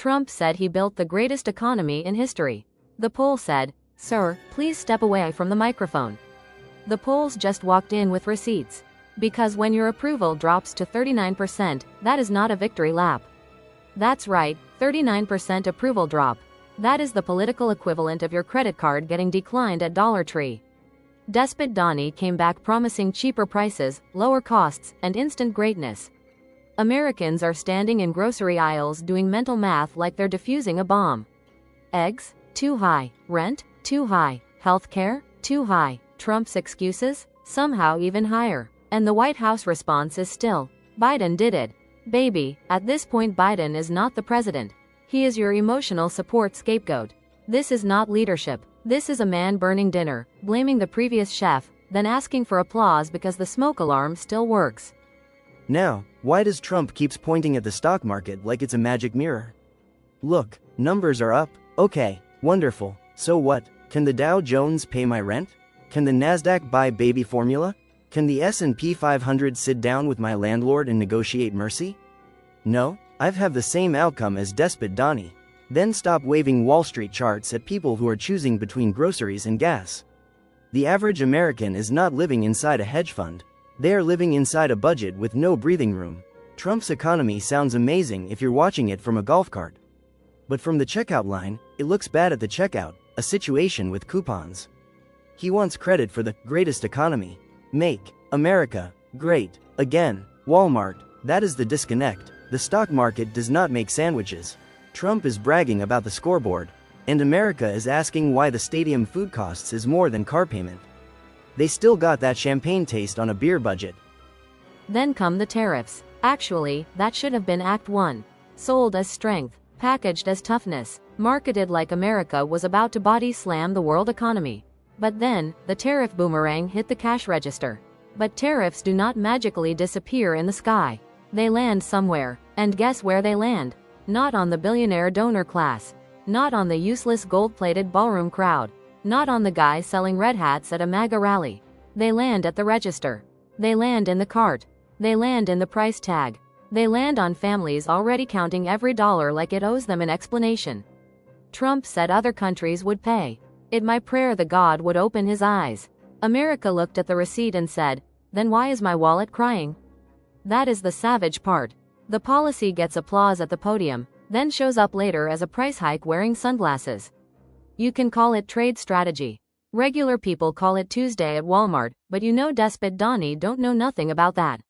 Trump said he built the greatest economy in history. The poll said, "Sir, please step away from the microphone." The polls just walked in with receipts. Because when your approval drops to 39%, that is not a victory lap. That's right, 39% approval drop. That is the political equivalent of your credit card getting declined at Dollar Tree. Despot Donnie came back promising cheaper prices, lower costs, and instant greatness. Americans are standing in grocery aisles doing mental math like they're defusing a bomb. Eggs? Too high. Rent? Too high. Healthcare? Too high. Trump's excuses? Somehow even higher. And the White House response is still, "Biden did it." Baby, at this point Biden is not the president. He is your emotional support scapegoat. This is not leadership. This is a man burning dinner, blaming the previous chef, then asking for applause because the smoke alarm still works. Now, why does Trump keeps pointing at the stock market like it's a magic mirror? Look, numbers are up. Okay, wonderful. So what? Can the Dow Jones pay my rent? Can the Nasdaq buy baby formula? Can the S&P 500 sit down with my landlord and negotiate mercy? No, I've have the same outcome as Despot Donnie. Then stop waving Wall Street charts at people who are choosing between groceries and gas. The average American is not living inside a hedge fund. They are living inside a budget with no breathing room. Trump's economy sounds amazing if you're watching it from a golf cart. But from the checkout line, it looks bad at the checkout, a situation with coupons. He wants credit for the greatest economy. Make America great again. Walmart, that is the disconnect. The stock market does not make sandwiches. Trump is bragging about the scoreboard, and America is asking why the stadium food costs is more than car payment. They still got that champagne taste on a beer budget. Then come the tariffs. Actually, that should have been Act 1. Sold as strength, packaged as toughness, marketed like America was about to body slam the world economy. But then, the tariff boomerang hit the cash register. But tariffs do not magically disappear in the sky. They land somewhere, and guess where they land? Not on the billionaire donor class. Not on the useless gold-plated ballroom crowd. Not on the guy selling red hats at a MAGA rally. They land at the register. They land in the cart. They land in the price tag. They land on families already counting every dollar like it owes them an explanation. Trump said other countries would pay. It my prayer the God would open his eyes. America looked at the receipt and said, "Then why is my wallet crying?" That is the savage part. The policy gets applause at the podium, then shows up later as a price hike wearing sunglasses. You can call it trade strategy. Regular people call it Tuesday at Walmart, but you know Despot Donnie don't know nothing about that.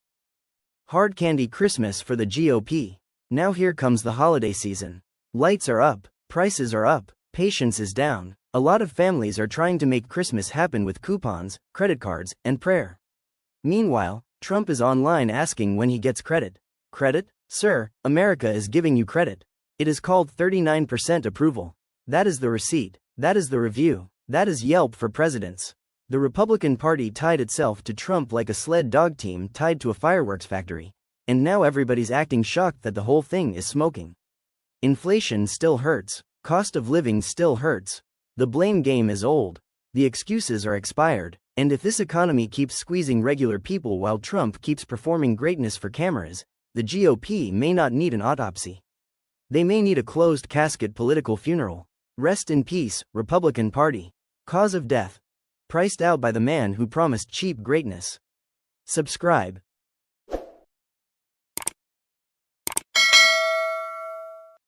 Hard candy Christmas for the GOP. Now here comes the holiday season. Lights are up, prices are up, patience is down. A lot of families are trying to make Christmas happen with coupons, credit cards, and prayer. Meanwhile, Trump is online asking when he gets credit. Credit? Sir, America is giving you credit. It is called 39% approval. That is the receipt. That is the review. That is Yelp for presidents. The Republican Party tied itself to Trump like a sled dog team tied to a fireworks factory. And now everybody's acting shocked that the whole thing is smoking. Inflation still hurts. Cost of living still hurts. The blame game is old. The excuses are expired. And if this economy keeps squeezing regular people while Trump keeps performing greatness for cameras, the GOP may not need an autopsy. They may need a closed casket political funeral. Rest in peace, Republican Party. Cause of death. Priced out by the man who promised cheap greatness. Subscribe.